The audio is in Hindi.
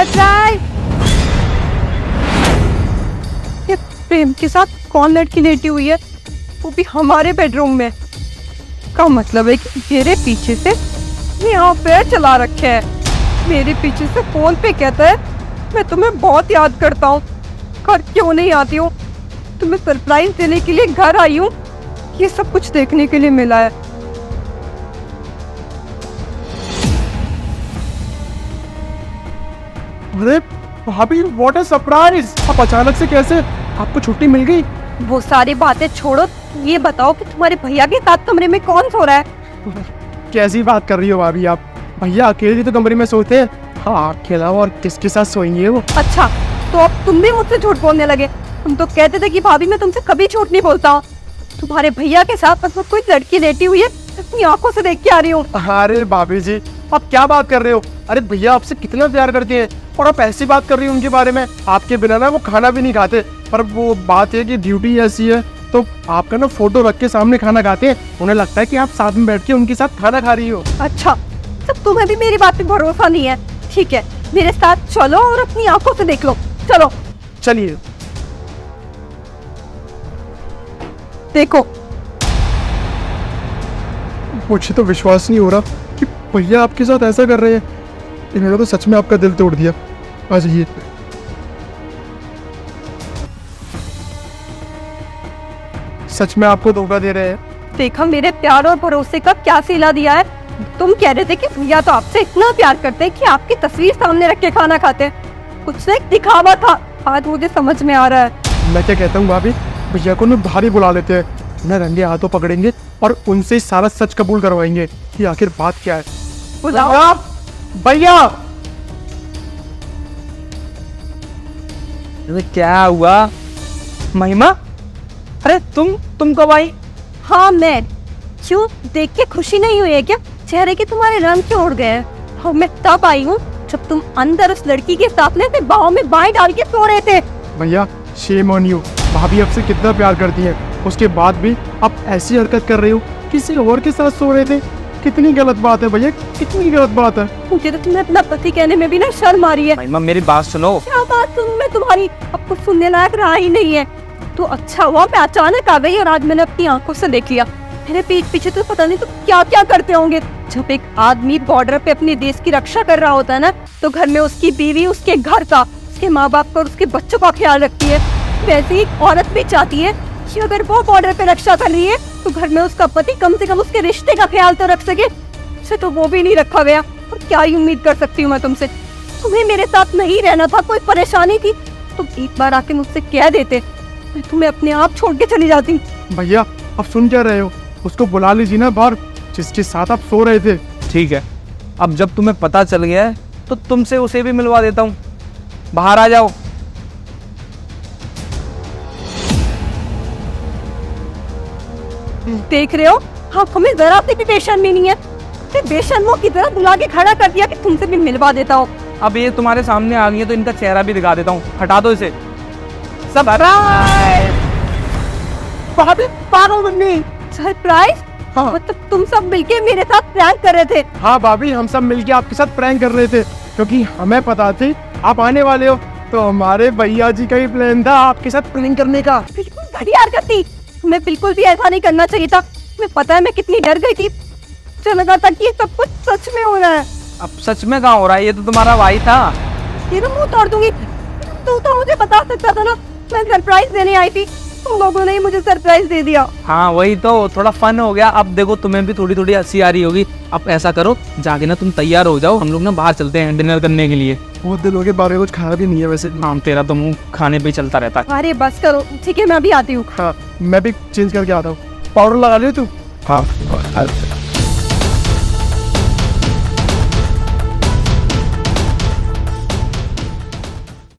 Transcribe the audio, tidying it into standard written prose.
सरप्राइज। ये प्रेम के साथ कौन लड़की लेटी हुई है, वो भी हमारे बेडरूम में? का मतलब है कि मेरे पीछे से यहाँ पैर चला रखे है। मेरे पीछे से फोन पे कहता है मैं तुम्हें बहुत याद करता हूँ, घर क्यों नहीं आती हूँ, तुम्हें सरप्राइज देने के लिए घर आई हूँ। ये सब कुछ देखने के लिए मिला है। अरे भाभी, व्हाट अ सरप्राइज! आप अचानक से कैसे, आपको छुट्टी मिल गई? वो सारी बातें छोड़ो, ये बताओ कि तुम्हारे भैया के साथ कमरे में कौन सो रहा है? कैसी बात कर रही हो भाभी आप? भैया अकेले तो कमरे में सोते हैं। हाँ, आपके अलावा और किसके साथ सोएंगे वो? अच्छा, तो अब तुम भी मुझसे झूठ बोलने लगे। तुम तो कहते थे कि भाभी मैं तुमसे कभी झूठ नहीं बोलता हूँ। तुम्हारे भैया के साथ बस कोई लड़की लेटी हुई है, अपनी आंखों से देख के आ रही हूँ। अरे भाभी जी, आप क्या बात कर रहे हो? अरे भैया आपसे कितना प्यार करते हैं और आप ऐसी बात कर रही हो उनके बारे में। आपके बिना ना वो खाना भी नहीं खाते। पर वो बात है कि ड्यूटी ऐसी है तो आपका ना फोटो रख के सामने खाना खाते हैं। उन्हें लगता है कि आप साथ में बैठ के उनके साथ खाना खा रही हो। अच्छा, तब तुम्हें भी मेरी बात पे भरोसा नहीं है। ठीक है, मेरे साथ चलो और अपनी आंखों से देख लो। चलो। चलिए। देखो। मुझे तो विश्वास नहीं हो रहा कि भैया आपके साथ ऐसा कर रहे हैं। इन्होंने तो सच में आपका दिल तोड़ दिया। आ जाइए। सच में आपको धोखा दे रहे हैं। देखा मेरे प्यार और भरोसे का क्या सिला दिया है। तुम कह रहे थे कि भैया तो आपसे इतना प्यार करते हैं कि आपकी तस्वीर सामने रख के खाना खाते हैं। कुछ एक दिखावा था, आज मुझे समझ में आ रहा है। मैं क्या कहता हूँ भाभी, भैया को ना बाहर ही बुला लेते हैं। उन्हें रंगे हाथों पकड़ेंगे और उनसे सारा सच कबूल करवाएंगे कि आखिर बात क्या है। बुलाओ। भैया! अरे क्या हुआ महिमा? अरे तुम कब आई? हाँ मैं। क्यों, देख के खुशी नहीं हुई है क्या? चेहरे के तुम्हारे रंग क्यों उड़ गए हैं? हाँ, मैं तब आई हूँ जब तुम अंदर उस लड़की के साथ में बाहों में बाएं डाल के सो रहे थे। भैया शेम ऑन यू। भाभी आपसे कितना प्यार करती है, उसके बाद भी आप ऐसी हरकत कर रहे हो। किसी और के साथ सो रहे थे। कितनी गलत बात है भैया, कितनी गलत बात है। मुझे तो तुम्हें अपना पति कहने में भी ना शर्म आ रही है। महिमा मेरी बात सुनो। क्या बात सुनूं मैं तुम्हारी? अब कुछ सुनने लायक रहा ही नहीं है। तो अच्छा हुआ मैं अचानक आ गई और आज मैंने अपनी आंखों से देख लिया। मेरे पीठ पीछे तो पता नहीं तो क्या क्या करते होंगे। जब एक आदमी बॉर्डर पे अपने देश की रक्षा कर रहा होता है ना, तो घर में उसकी बीवी, उसके घर का, उसके माँ बाप का और उसके बच्चों का ख्याल रखती है। वैसे ही औरत भी चाहती है कि अगर वो बॉर्डर पे रक्षा कर रही है तो घर में उसका पति कम से कम उसके रिश्ते का ख्याल तो रख सके। से तो वो भी नहीं रखा गया। और क्या ही उम्मीद कर सकती हूँ मैं तुमसे? तुम्हें मेरे साथ नहीं रहना था, कोई परेशानी थी तो एक बार आके मुझसे कह देते, मैं तुम्हें अपने आप छोड़ के चली जाती। भैया आप सुन क्या रहे हो? उसको बुला लीजिए ना बाहर, जिसके साथ आप सो रहे थे। ठीक है, अब जब तुम्हें पता चल गया है तो तुमसे उसे भी मिलवा देता हूँ। बाहर आ जाओ। देख रहे हो, हाँ हमें जरा सी भी बेशर्मी नहीं है। बेशर्मों की तरह बुला के खड़ा कर दिया कि तुमसे भी मिलवा देता हूँ। अब ये तुम्हारे सामने आ गई है तो इनका चेहरा भी दिखा देता हूँ। हटा दो इसे। सब सरप्राइज? हाँ। मतलब तुम सब मिलके मेरे साथ प्रैंक कर रहे थे? हाँ भाभी, हम सब मिलके आपके साथ प्रैंक कर रहे थे क्योंकि हमें पता थी आप आने वाले हो। तो हमारे भैया जी का ही प्लान था आपके साथ प्रैंक करने का। बिल्कुल घटिया हरकत थी। तुम्हें बिल्कुल भी ऐसा नहीं करना चाहिए था। तुम्हें पता है मैं कितनी डर गई थी। मुझे लगा था कि ये सब कुछ सच में हो रहा है। अब सच में कहाँ हो रहा है? ये तो तुम्हारा भाई था। ये तो मुंह तोड़ दूंगी। तो मुझे बता सकता था ना, मैं सरप्राइज देने आई थी। तुम लोगों ने ही मुझे सरप्राइज दे दिया। हाँ वही तो, थोड़ा फन हो गया। अब देखो तुम्हें भी थोड़ी थोड़ी हंसी आ रही होगी। अब ऐसा करो, जाके ना तुम तैयार हो जाओ, हम लोग ना बाहर चलते हैं डिनर करने के लिए। बहुत दिन हो गए, बाहर कुछ खाया भी नहीं है वैसे। हाँ तेरा तो मुंह खाने पे ही चलता रहता है। अरे बस करो, ठीक है मैं अभी आती हूँ। हाँ मैं भी चेंज करके आता हूँ। पाउडर लगा लियो तू? हाँ